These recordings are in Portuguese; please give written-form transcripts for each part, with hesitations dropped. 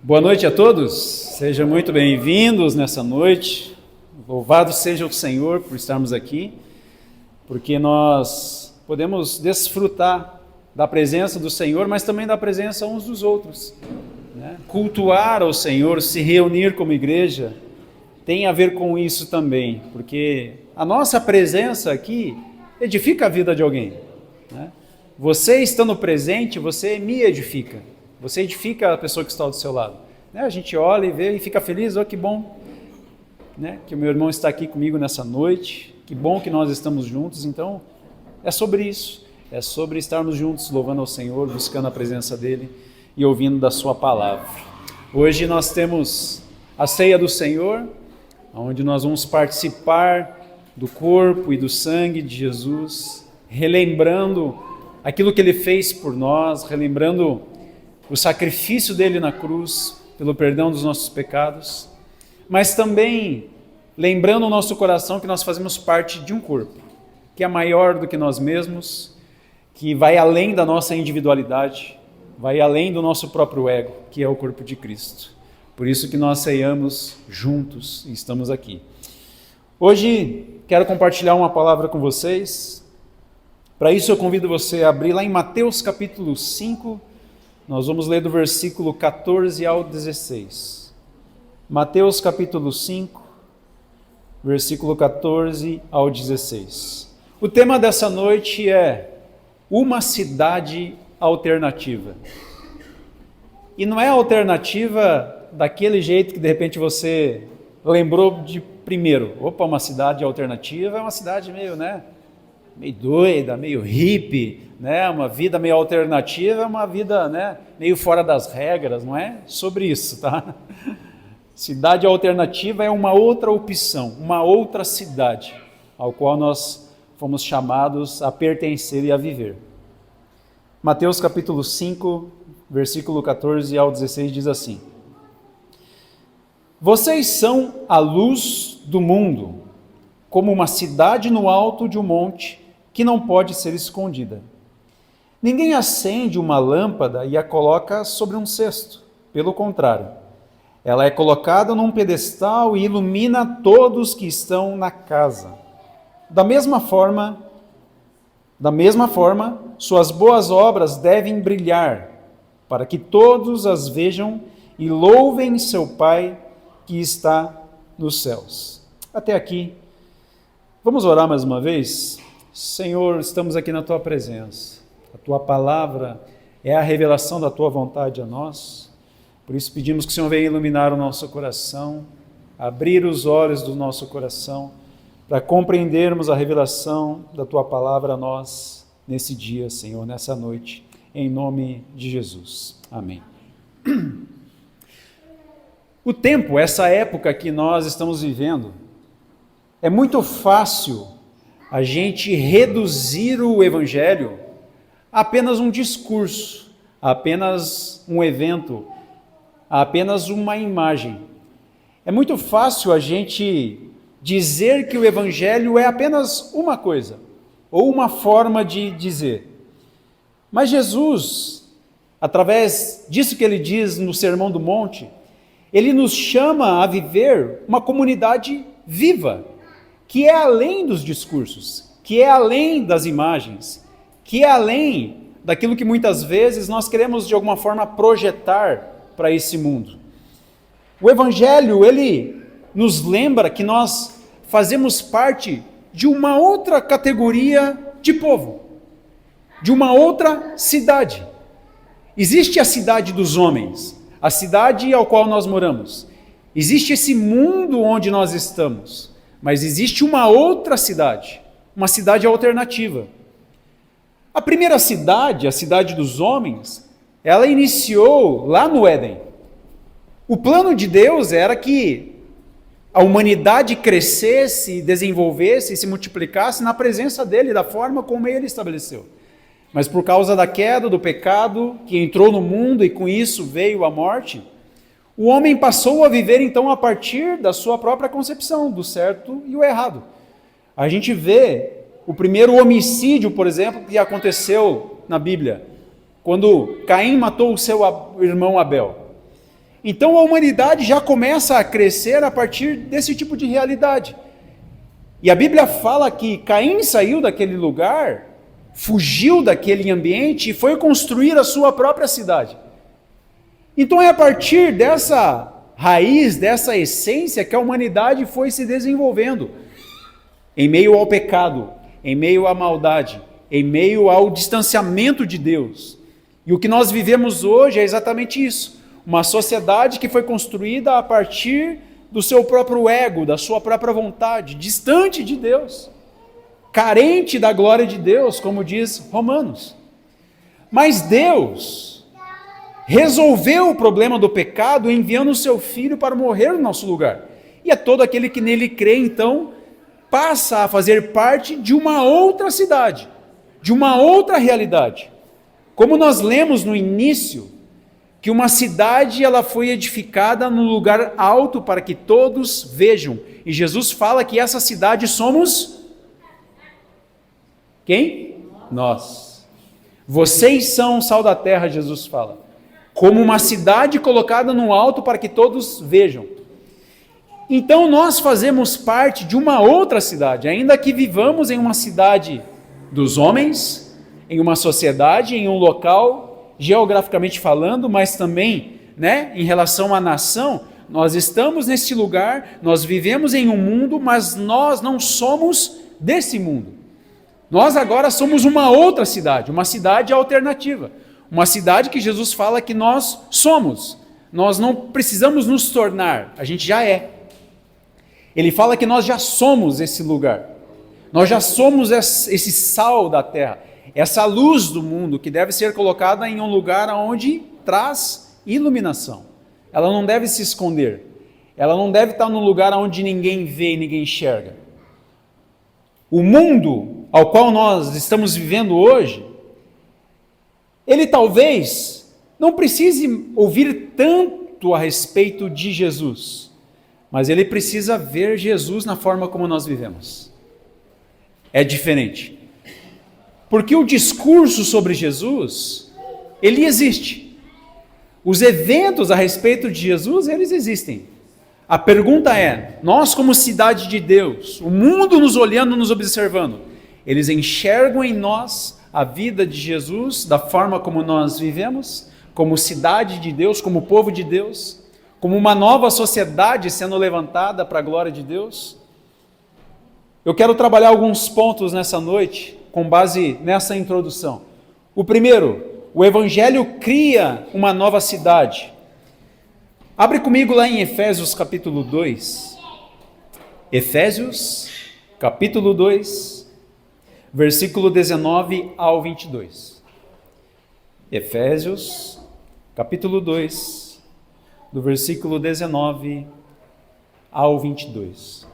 Boa noite a todos, sejam muito bem-vindos nessa noite. Louvado seja o Senhor por estarmos aqui, porque nós podemos desfrutar da presença do Senhor, mas também da presença uns dos outros, né? Cultuar ao Senhor, se reunir como igreja, tem a ver com isso também, porque a nossa presença aqui edifica a vida de alguém, né? Você estando presente, você me edifica. Você edifica a pessoa que está do seu lado. Né? A gente olha e vê e fica feliz, que bom, né? Que o meu irmão está aqui comigo nessa noite, que bom que nós estamos juntos. Então, é sobre isso, é sobre estarmos juntos, louvando ao Senhor, buscando a presença dEle e ouvindo da sua palavra. Hoje nós temos a ceia do Senhor, onde nós vamos participar do corpo e do sangue de Jesus, relembrando aquilo que Ele fez por nós, relembrando o sacrifício dele na cruz, pelo perdão dos nossos pecados, mas também lembrando o nosso coração que nós fazemos parte de um corpo, que é maior do que nós mesmos, que vai além da nossa individualidade, vai além do nosso próprio ego, que é o corpo de Cristo. Por isso que nós ceiamos juntos e estamos aqui. Hoje quero compartilhar uma palavra com vocês. Para isso eu convido você a abrir lá em Mateus capítulo 5, nós vamos ler do versículo 14 ao 16. Mateus capítulo 5, versículo 14 ao 16. O tema dessa noite é uma cidade alternativa. E não é alternativa daquele jeito que de repente você lembrou de primeiro. Opa, uma cidade alternativa é uma cidade meio, meio doida, meio hippie, né? Uma vida meio alternativa, uma vida, meio fora das regras, não é sobre isso, tá? Cidade alternativa é uma outra opção, uma outra cidade, ao qual nós fomos chamados a pertencer e a viver. Mateus capítulo 5, versículo 14 ao 16 diz assim: Vocês são a luz do mundo, como uma cidade no alto de um monte que não pode ser escondida. Ninguém acende uma lâmpada e a coloca sobre um cesto. Pelo contrário, ela é colocada num pedestal e ilumina todos que estão na casa. Da mesma forma, suas boas obras devem brilhar, para que todos as vejam e louvem seu Pai que está nos céus. Até aqui. Vamos orar mais uma vez? Senhor, estamos aqui na Tua presença. A Tua palavra é a revelação da Tua vontade a nós. Por isso pedimos que o Senhor venha iluminar o nosso coração, abrir os olhos do nosso coração, para compreendermos a revelação da Tua palavra a nós nesse dia, Senhor, nessa noite, em nome de Jesus. Amém. O tempo, essa época que nós estamos vivendo, é muito fácil a gente reduzir o Evangelho a apenas um discurso, a apenas um evento, a apenas uma imagem. É muito fácil a gente dizer que o Evangelho é apenas uma coisa, ou uma forma de dizer. Mas Jesus, através disso que ele diz no Sermão do Monte, ele nos chama a viver uma comunidade viva, que é além dos discursos, que é além das imagens, que é além daquilo que muitas vezes nós queremos de alguma forma projetar para esse mundo. O Evangelho, ele nos lembra que nós fazemos parte de uma outra categoria de povo, de uma outra cidade. Existe a cidade dos homens, a cidade ao qual nós moramos. Existe esse mundo onde nós estamos. Mas existe uma outra cidade, uma cidade alternativa. A primeira cidade, a cidade dos homens, ela iniciou lá no Éden. O plano de Deus era que a humanidade crescesse, desenvolvesse e se multiplicasse na presença dele, da forma como ele estabeleceu. Mas por causa da queda, do pecado, que entrou no mundo e com isso veio a morte, o homem passou a viver então a partir da sua própria concepção, do certo e o errado. A gente vê o primeiro homicídio, por exemplo, que aconteceu na Bíblia, quando Caim matou o seu irmão Abel. Então a humanidade já começa a crescer a partir desse tipo de realidade. E a Bíblia fala que Caim saiu daquele lugar, fugiu daquele ambiente e foi construir a sua própria cidade. Então é a partir dessa raiz, dessa essência que a humanidade foi se desenvolvendo. Em meio ao pecado, em meio à maldade, em meio ao distanciamento de Deus. E o que nós vivemos hoje é exatamente isso. Uma sociedade que foi construída a partir do seu próprio ego, da sua própria vontade, distante de Deus, carente da glória de Deus, como diz Romanos. Mas Deus resolveu o problema do pecado enviando o seu Filho para morrer no nosso lugar. E é todo aquele que nele crê, então, passa a fazer parte de uma outra cidade, de uma outra realidade. Como nós lemos no início, que uma cidade ela foi edificada num lugar alto para que todos vejam. E Jesus fala que essa cidade somos quem? Nós. Vocês são o sal da terra, Jesus fala. Como uma cidade colocada no alto para que todos vejam. Então nós fazemos parte de uma outra cidade, ainda que vivamos em uma cidade dos homens, em uma sociedade, em um local geograficamente falando, mas também, em relação à nação, nós estamos neste lugar, nós vivemos em um mundo, mas nós não somos desse mundo. Nós agora somos uma outra cidade, uma cidade alternativa, uma cidade que Jesus fala que nós somos. Nós não precisamos nos tornar, a gente já é. Ele fala que nós já somos esse lugar. Nós já somos esse sal da terra. Essa luz do mundo que deve ser colocada em um lugar onde traz iluminação. Ela não deve se esconder. Ela não deve estar num lugar onde ninguém vê e ninguém enxerga. O mundo ao qual nós estamos vivendo hoje, ele talvez não precise ouvir tanto a respeito de Jesus, mas ele precisa ver Jesus na forma como nós vivemos. É diferente. Porque o discurso sobre Jesus, ele existe. Os eventos a respeito de Jesus, eles existem. A pergunta é, nós como cidade de Deus, o mundo nos olhando, nos observando, eles enxergam em nós a vida de Jesus, da forma como nós vivemos, como cidade de Deus, como povo de Deus, como uma nova sociedade sendo levantada para a glória de Deus? Eu quero trabalhar alguns pontos nessa noite, com base nessa introdução. O primeiro, o Evangelho cria uma nova cidade. Abre comigo lá em Efésios capítulo 2. Efésios capítulo 2, versículo 19 ao 22. Efésios capítulo 2, do versículo 19 ao 22.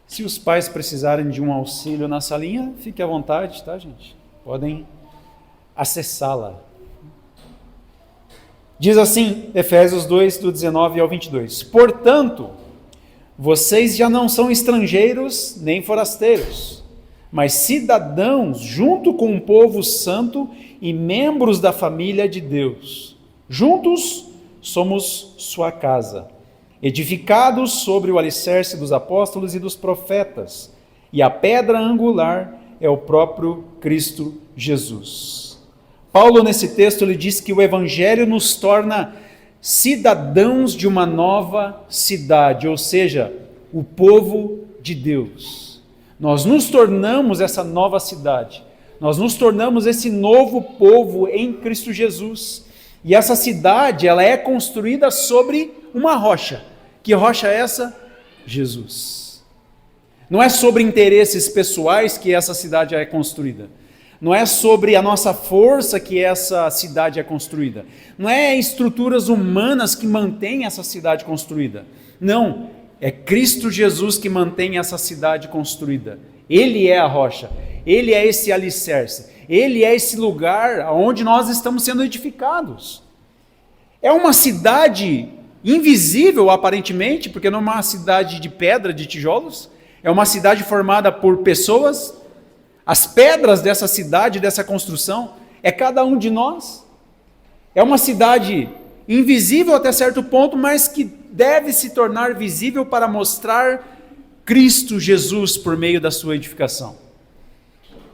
Se os pais precisarem de um auxílio na salinha, fique à vontade, tá, gente? Podem acessá-la. Diz assim, Efésios 2, do 19 ao 22. Portanto, vocês já não são estrangeiros nem forasteiros, mas cidadãos junto com um povo santo e membros da família de Deus. Juntos somos sua casa, edificados sobre o alicerce dos apóstolos e dos profetas, e a pedra angular é o próprio Cristo Jesus. Paulo, nesse texto, ele diz que o Evangelho nos torna cidadãos de uma nova cidade, ou seja, o povo de Deus. Nós nos tornamos essa nova cidade, nós nos tornamos esse novo povo em Cristo Jesus. E essa cidade, ela é construída sobre uma rocha. Que rocha é essa? Jesus. Não é sobre interesses pessoais que essa cidade é construída. Não é sobre a nossa força que essa cidade é construída. Não é estruturas humanas que mantêm essa cidade construída. Não, é Cristo Jesus que mantém essa cidade construída. Ele é a rocha, Ele é esse alicerce, Ele é esse lugar onde nós estamos sendo edificados. É uma cidade invisível aparentemente, porque não é uma cidade de pedra, de tijolos, é uma cidade formada por pessoas. As pedras dessa cidade, dessa construção, é cada um de nós. É uma cidade invisível até certo ponto, mas que deve se tornar visível para mostrar Cristo Jesus por meio da sua edificação.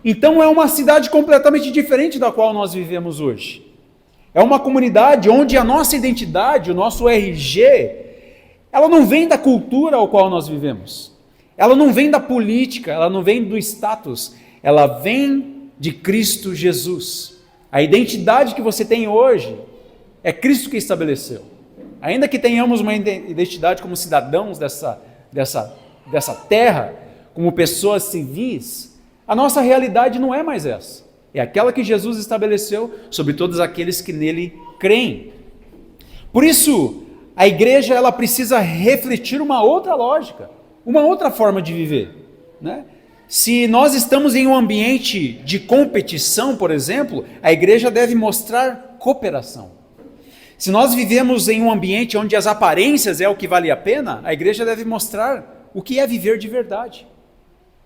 Então é uma cidade completamente diferente da qual nós vivemos hoje. É uma comunidade onde a nossa identidade, o nosso RG, ela não vem da cultura ao qual nós vivemos. Ela não vem da política, ela não vem do status, ela vem de Cristo Jesus. A identidade que você tem hoje é Cristo que estabeleceu. Ainda que tenhamos uma identidade como cidadãos dessa terra, como pessoas civis, a nossa realidade não é mais essa. É aquela que Jesus estabeleceu sobre todos aqueles que nele creem. Por isso, a igreja ela precisa refletir uma outra lógica, uma outra forma de viver, né? Se nós estamos em um ambiente de competição, por exemplo, a igreja deve mostrar cooperação. Se nós vivemos em um ambiente onde as aparências é o que vale a pena, a igreja deve mostrar o que é viver de verdade,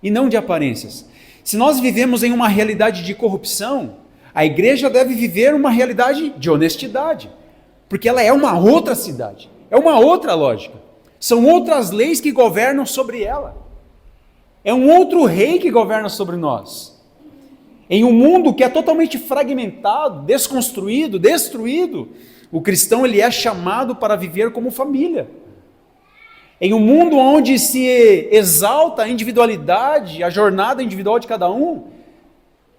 e não de aparências. Se nós vivemos em uma realidade de corrupção, a igreja deve viver uma realidade de honestidade, porque ela é uma outra cidade, é uma outra lógica, são outras leis que governam sobre ela, é um outro rei que governa sobre nós. Em um mundo que é totalmente fragmentado, desconstruído, destruído, o cristão ele é chamado para viver como família. Em um mundo onde se exalta a individualidade, a jornada individual de cada um,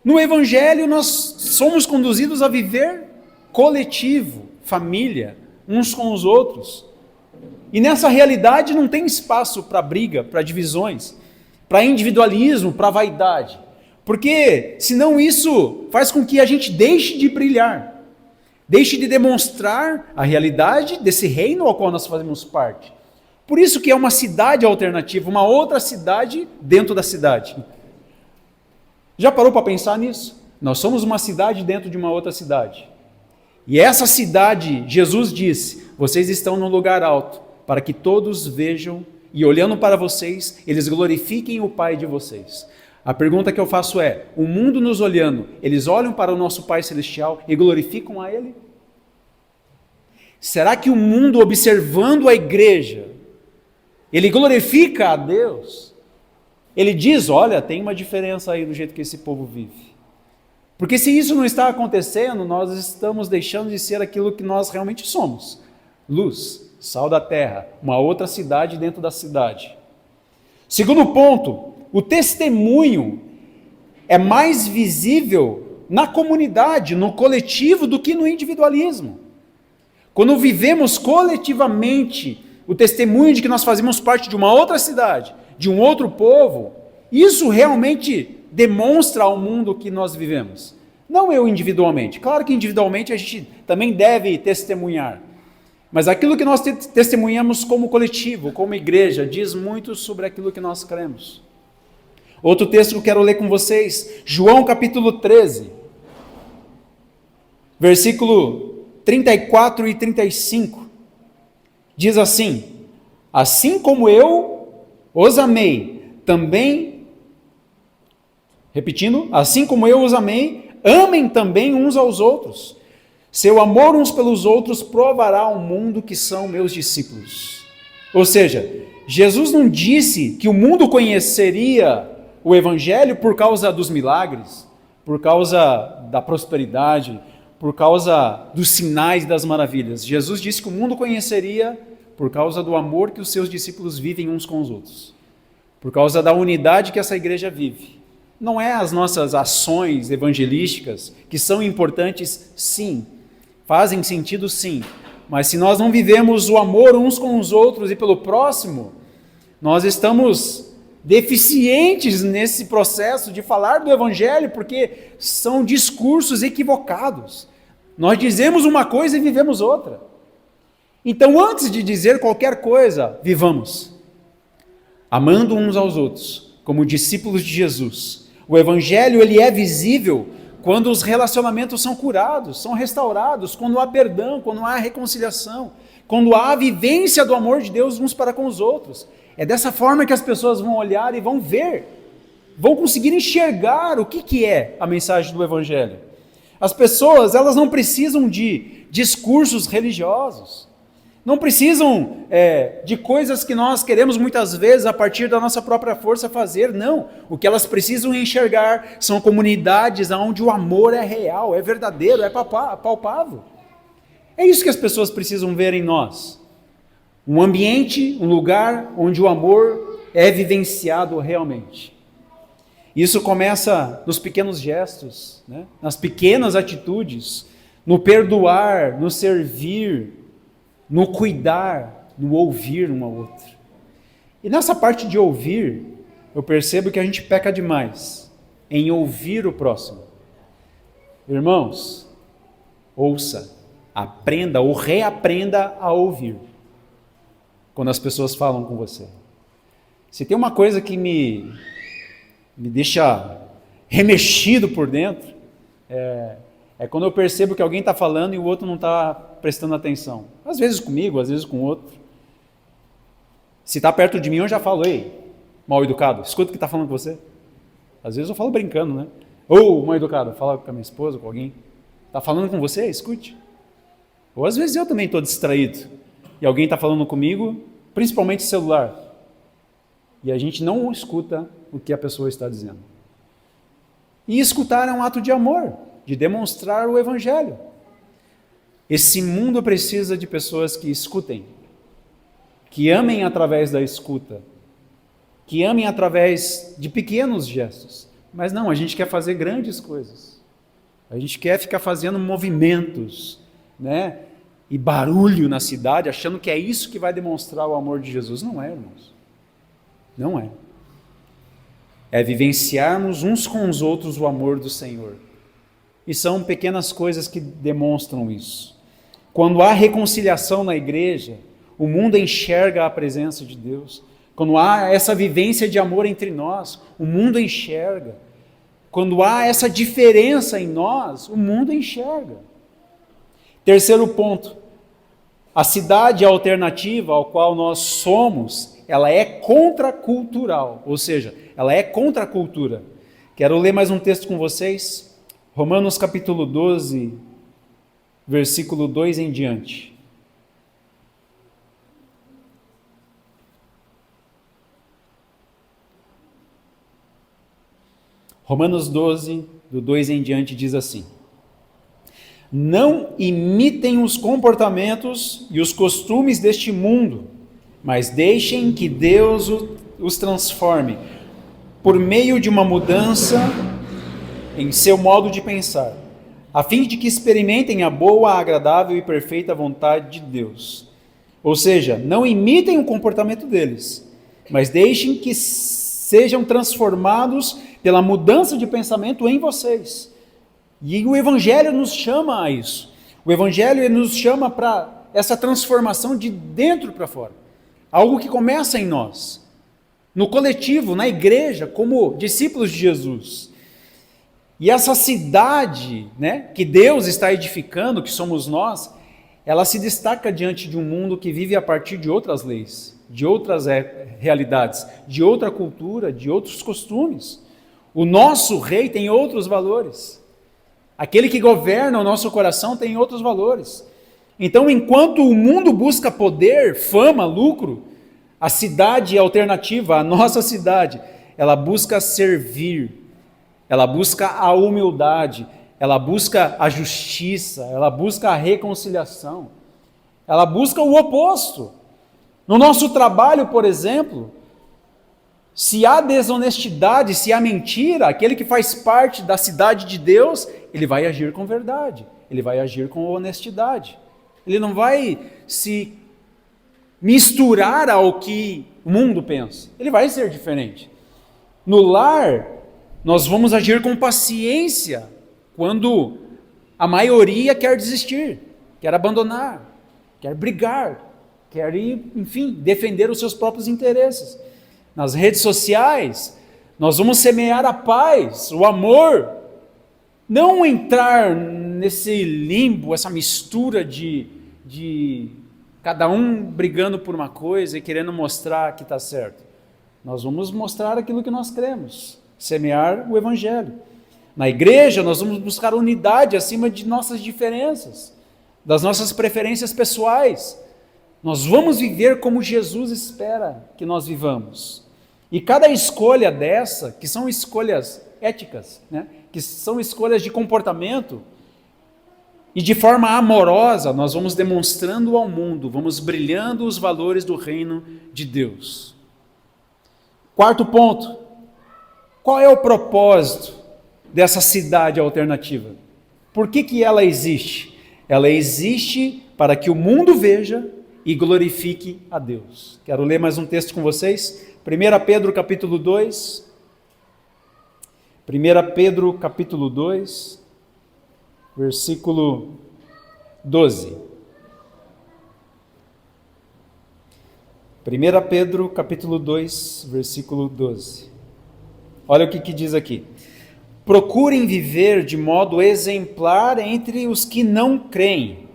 no Evangelho nós somos conduzidos a viver coletivo, família, uns com os outros. E nessa realidade não tem espaço para briga, para divisões, para individualismo, para vaidade. Porque senão isso faz com que a gente deixe de brilhar, deixe de demonstrar a realidade desse reino ao qual nós fazemos parte. Por isso que é uma cidade alternativa, uma outra cidade dentro da cidade. Já parou para pensar nisso? Nós somos uma cidade dentro de uma outra cidade. E essa cidade, Jesus disse, vocês estão num lugar alto, para que todos vejam e olhando para vocês, eles glorifiquem o Pai de vocês. A pergunta que eu faço é, o mundo nos olhando, eles olham para o nosso Pai Celestial e glorificam a Ele? Será que o mundo observando a igreja, ele glorifica a Deus? Ele diz, olha, tem uma diferença aí do jeito que esse povo vive. Porque se isso não está acontecendo, nós estamos deixando de ser aquilo que nós realmente somos. Luz, sal da terra, uma outra cidade dentro da cidade. Segundo ponto, o testemunho é mais visível na comunidade, no coletivo, do que no individualismo. Quando vivemos coletivamente o testemunho de que nós fazemos parte de uma outra cidade, de um outro povo, isso realmente demonstra ao mundo que nós vivemos. Não eu individualmente. Claro que individualmente a gente também deve testemunhar. Mas aquilo que nós testemunhamos como coletivo, como igreja, diz muito sobre aquilo que nós cremos. Outro texto que eu quero ler com vocês, João capítulo 13, versículo 34 e 35. Diz assim, assim como eu os amei, também, repetindo, assim como eu os amei, amem também uns aos outros. Seu amor uns pelos outros provará ao mundo que são meus discípulos. Ou seja, Jesus não disse que o mundo conheceria o Evangelho por causa dos milagres, por causa da prosperidade, por causa dos sinais e das maravilhas. Jesus disse que o mundo conheceria por causa do amor que os seus discípulos vivem uns com os outros, por causa da unidade que essa igreja vive. Não é as nossas ações evangelísticas, que são importantes, sim, fazem sentido, sim, mas se nós não vivemos o amor uns com os outros e pelo próximo, nós estamos deficientes nesse processo de falar do Evangelho, porque são discursos equivocados. Nós dizemos uma coisa e vivemos outra. Então, antes de dizer qualquer coisa, vivamos, amando uns aos outros, como discípulos de Jesus. O Evangelho ele é visível quando os relacionamentos são curados, são restaurados, quando há perdão, quando há reconciliação, quando há a vivência do amor de Deus uns para com os outros. É dessa forma que as pessoas vão olhar e vão ver, vão conseguir enxergar o que é a mensagem do Evangelho. As pessoas, elas não precisam de discursos religiosos, não precisam de coisas que nós queremos muitas vezes a partir da nossa própria força fazer, não. O que elas precisam enxergar são comunidades onde o amor é real, é verdadeiro, é palpável. É isso que as pessoas precisam ver em nós. Um ambiente, um lugar onde o amor é vivenciado realmente. Isso começa nos pequenos gestos, né? Nas pequenas atitudes, no perdoar, no servir, no cuidar, no ouvir um ao outro. E nessa parte de ouvir, eu percebo que a gente peca demais em ouvir o próximo. Irmãos, ouça, aprenda ou reaprenda a ouvir quando as pessoas falam com você. Se tem uma coisa que me deixa remexido por dentro, é quando eu percebo que alguém está falando e o outro não está prestando atenção. Às vezes comigo, às vezes com o outro. Se está perto de mim, eu já falo, ei, mal educado, escuta o que está falando com você. Às vezes eu falo brincando, né? Ou, mal educado, fala com a minha esposa, com alguém. Está falando com você? Escute. Ou às vezes eu também estou distraído e alguém está falando comigo, principalmente celular. E a gente não escuta o que a pessoa está dizendo. E escutar é um ato de amor, de demonstrar o Evangelho. Esse mundo precisa de pessoas que escutem, que amem através da escuta, que amem através de pequenos gestos. Mas não, a gente quer fazer grandes coisas. A gente quer ficar fazendo movimentos, né? E barulho na cidade, achando que é isso que vai demonstrar o amor de Jesus. Não é, irmãos. Não é. É vivenciarmos uns com os outros o amor do Senhor. E são pequenas coisas que demonstram isso. Quando há reconciliação na igreja, o mundo enxerga a presença de Deus. Quando há essa vivência de amor entre nós, o mundo enxerga. Quando há essa diferença em nós, o mundo enxerga. Terceiro ponto, a cidade alternativa ao qual nós somos, ela é contracultural, ou seja, ela é contra a cultura. Quero ler mais um texto com vocês, Romanos capítulo 12, versículo 2 em diante. Romanos 12, do 2 em diante, diz assim: não imitem os comportamentos e os costumes deste mundo, mas deixem que Deus os transforme por meio de uma mudança em seu modo de pensar, a fim de que experimentem a boa, agradável e perfeita vontade de Deus. Ou seja, não imitem o comportamento deles, mas deixem que sejam transformados pela mudança de pensamento em vocês. E o Evangelho nos chama a isso. O Evangelho nos chama para essa transformação de dentro para fora. Algo que começa em nós, no coletivo, na igreja, como discípulos de Jesus. E essa cidade, né, que Deus está edificando, que somos nós, ela se destaca diante de um mundo que vive a partir de outras leis, de outras realidades, de outra cultura, de outros costumes. O nosso rei tem outros valores. Aquele que governa o nosso coração tem outros valores. Então, enquanto o mundo busca poder, fama, lucro, a cidade alternativa, a nossa cidade, ela busca servir, ela busca a humildade, ela busca a justiça, ela busca a reconciliação, ela busca o oposto. No nosso trabalho, por exemplo, se há desonestidade, se há mentira, aquele que faz parte da cidade de Deus, ele vai agir com verdade, ele vai agir com honestidade. Ele não vai se misturar ao que o mundo pensa, ele vai ser diferente. No lar, nós vamos agir com paciência quando a maioria quer desistir, quer abandonar, quer brigar, quer ir, enfim, defender os seus próprios interesses. Nas redes sociais, nós vamos semear a paz, o amor, não entrar nesse limbo, essa mistura de cada um brigando por uma coisa e querendo mostrar que está certo. Nós vamos mostrar aquilo que nós cremos, semear o Evangelho. Na igreja, nós vamos buscar unidade acima de nossas diferenças, das nossas preferências pessoais. Nós vamos viver como Jesus espera que nós vivamos. E cada escolha dessa, que são escolhas éticas, né? Que são escolhas de comportamento, e de forma amorosa, nós vamos demonstrando ao mundo, vamos brilhando os valores do reino de Deus. Quarto ponto, qual é o propósito dessa cidade alternativa? Por que ela existe? Ela existe para que o mundo veja e glorifique a Deus. Quero ler mais um texto com vocês. 1 Pedro capítulo 2. 1 Pedro capítulo 2, versículo 12. 1 Pedro capítulo 2, versículo 12. Olha o que diz aqui. Procurem viver de modo exemplar entre os que não creem,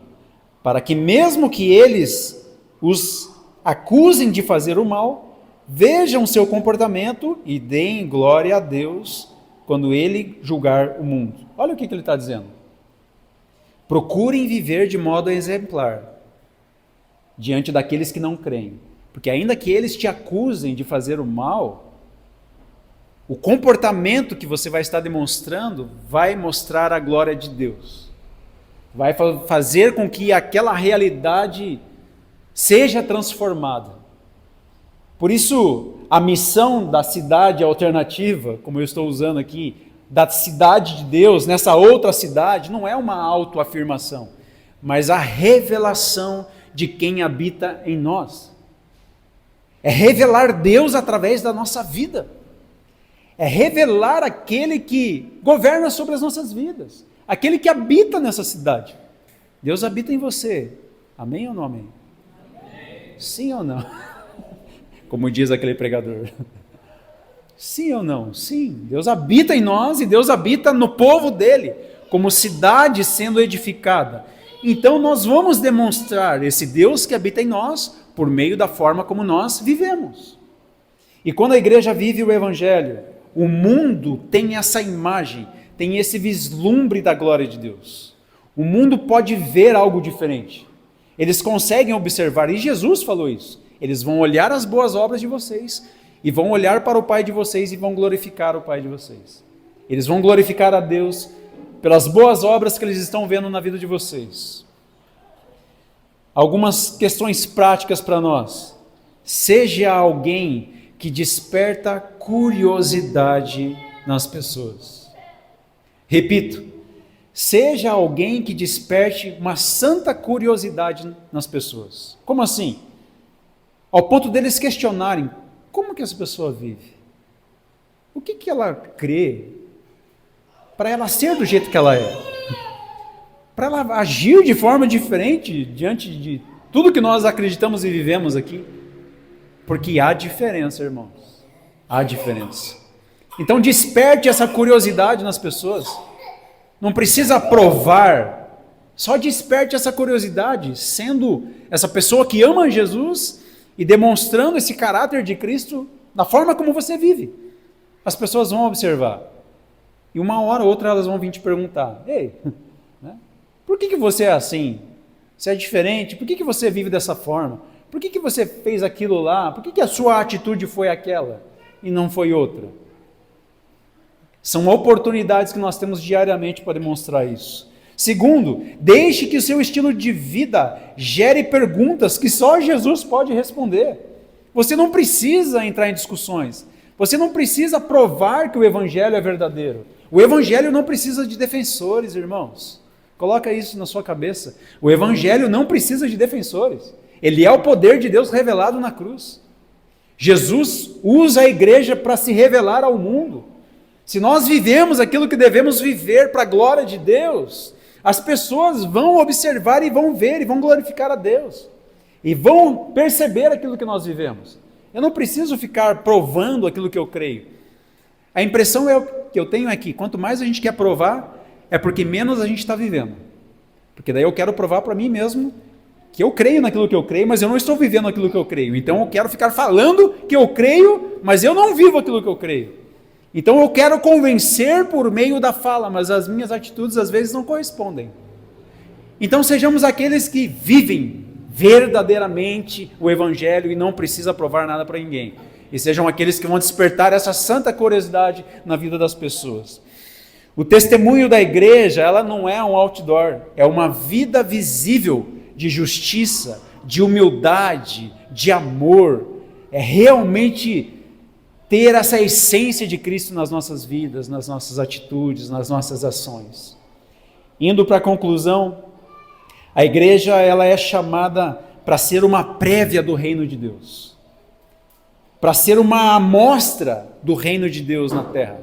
para que mesmo que eles os acusem de fazer o mal, vejam seu comportamento e deem glória a Deus quando ele julgar o mundo. Olha o que ele está dizendo. Procurem viver de modo exemplar diante daqueles que não creem, porque ainda que eles te acusem de fazer o mal, o comportamento que você vai estar demonstrando vai mostrar a glória de Deus, vai fazer com que aquela realidade seja transformada. Por isso, a missão da cidade alternativa, como eu estou usando aqui, da cidade de Deus, nessa outra cidade, não é uma autoafirmação, mas a revelação de quem habita em nós. É revelar Deus através da nossa vida. É revelar aquele que governa sobre as nossas vidas, aquele que habita nessa cidade. Deus habita em você. Amém ou não amém? Amém. Sim ou não? Como diz aquele pregador. Sim ou não? Sim. Deus habita em nós e Deus habita no povo dele, como cidade sendo edificada. Então nós vamos demonstrar esse Deus que habita em nós por meio da forma como nós vivemos. E quando a igreja vive o evangelho, o mundo tem essa imagem, tem esse vislumbre da glória de Deus. O mundo pode ver algo diferente. Eles conseguem observar, e Jesus falou isso. Eles vão olhar as boas obras de vocês, e vão olhar para o Pai de vocês e vão glorificar o Pai de vocês. Eles vão glorificar a Deus pelas boas obras que eles estão vendo na vida de vocês. Algumas questões práticas para nós. Seja alguém que desperta curiosidade nas pessoas. Repito, seja alguém que desperte uma santa curiosidade nas pessoas. Como assim? Ao ponto deles questionarem, como que essa pessoa vive? O que ela crê? Para ela ser do jeito que ela é? Para ela agir de forma diferente diante de tudo que nós acreditamos e vivemos aqui? Porque há diferença, irmãos. Há diferença. Então desperte essa curiosidade nas pessoas. Não precisa provar. Só desperte essa curiosidade, sendo essa pessoa que ama Jesus e demonstrando esse caráter de Cristo na forma como você vive. As pessoas vão observar. E uma hora ou outra elas vão vir te perguntar, ei, né? Por que você é assim? Você é diferente? Por que você vive dessa forma? Por que você fez aquilo lá? Por que a sua atitude foi aquela e não foi outra? São oportunidades que nós temos diariamente para demonstrar isso. Segundo, deixe que o seu estilo de vida gere perguntas que só Jesus pode responder. Você não precisa entrar em discussões. Você não precisa provar que o evangelho é verdadeiro. O evangelho não precisa de defensores, irmãos. Coloca isso na sua cabeça. O evangelho não precisa de defensores. Ele é o poder de Deus revelado na cruz. Jesus usa a igreja para se revelar ao mundo. Se nós vivemos aquilo que devemos viver para a glória de Deus, as pessoas vão observar e vão ver e vão glorificar a Deus. E vão perceber aquilo que nós vivemos. Eu não preciso ficar provando aquilo que eu creio. A impressão que eu tenho é que quanto mais a gente quer provar, é porque menos a gente está vivendo. Porque daí eu quero provar para mim mesmo que eu creio naquilo que eu creio, mas eu não estou vivendo aquilo que eu creio. Então eu quero ficar falando que eu creio, mas eu não vivo aquilo que eu creio. Então eu quero convencer por meio da fala, mas as minhas atitudes às vezes não correspondem. Então sejamos aqueles que vivem verdadeiramente o Evangelho e não precisa provar nada para ninguém. E sejam aqueles que vão despertar essa santa curiosidade na vida das pessoas. O testemunho da igreja, ela não é um outdoor, é uma vida visível de justiça, de humildade, de amor. É realmente ter essa essência de Cristo nas nossas vidas, nas nossas atitudes, nas nossas ações. Indo para a conclusão, a igreja ela é chamada para ser uma prévia do reino de Deus, para ser uma amostra do reino de Deus na terra,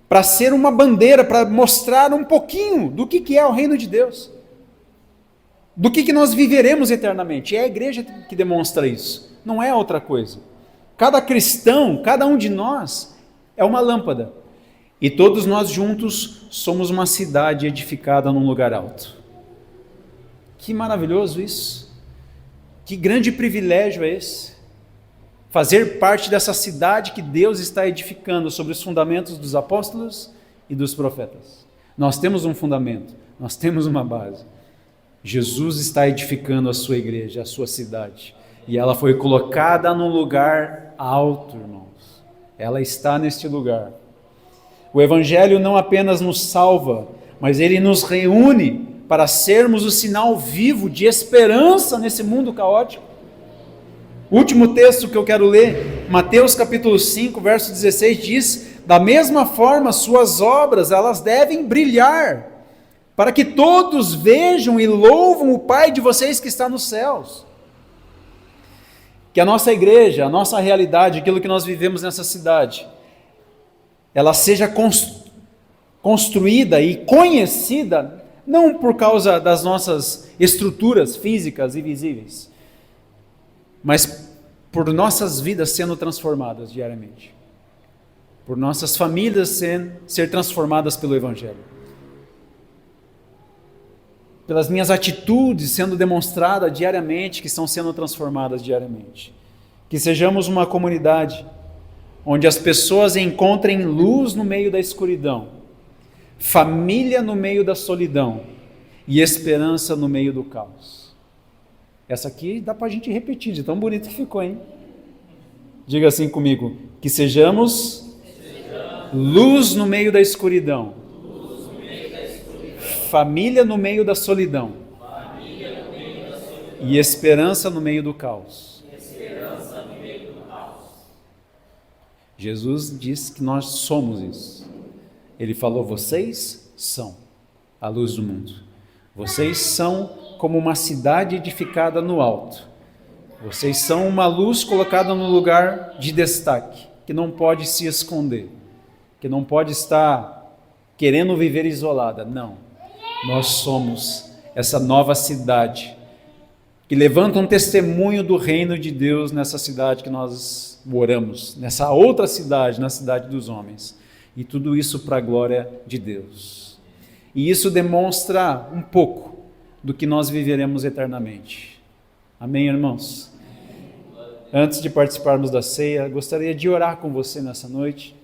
para ser uma bandeira, para mostrar um pouquinho do que é o reino de Deus, do que nós viveremos eternamente. É a igreja que demonstra isso, não é outra coisa. Cada cristão, cada um de nós é uma lâmpada, e todos nós juntos somos uma cidade edificada num lugar alto. Que maravilhoso isso! Que grande privilégio é esse! Fazer parte dessa cidade que Deus está edificando sobre os fundamentos dos apóstolos e dos profetas. Nós temos um fundamento, nós temos uma base. Jesus está edificando a sua igreja, a sua cidade. E ela foi colocada num lugar alto, irmãos. Ela está neste lugar. O Evangelho não apenas nos salva, mas ele nos reúne para sermos o sinal vivo de esperança nesse mundo caótico. O último texto que eu quero ler, Mateus capítulo 5, verso 16, diz: da mesma forma, suas obras, elas devem brilhar, para que todos vejam e louvam o Pai de vocês que está nos céus. Que a nossa igreja, a nossa realidade, aquilo que nós vivemos nessa cidade, ela seja construída e conhecida, não por causa das nossas estruturas físicas e visíveis, mas por nossas vidas sendo transformadas diariamente, por nossas famílias ser transformadas pelo Evangelho, pelas minhas atitudes sendo demonstradas diariamente, que estão sendo transformadas diariamente. Que sejamos uma comunidade onde as pessoas encontrem luz no meio da escuridão, família no meio da solidão e esperança no meio do caos. Essa aqui dá para a gente repetir, de tão bonito que ficou, hein? Diga assim comigo: que sejamos luz no meio da escuridão, família no meio da solidão e esperança no meio do caos. Jesus disse que nós somos isso. Ele falou: vocês são a luz do mundo. Vocês são como uma cidade edificada no alto. Vocês são uma luz colocada no lugar de destaque, que não pode se esconder, que não pode estar querendo viver isolada. Não. Nós somos essa nova cidade que levanta um testemunho do reino de Deus nessa cidade que nós moramos, nessa outra cidade, na cidade dos homens. E tudo isso para a glória de Deus. E isso demonstra um pouco do que nós viveremos eternamente. Amém, irmãos? Antes de participarmos da ceia, gostaria de orar com você nessa noite.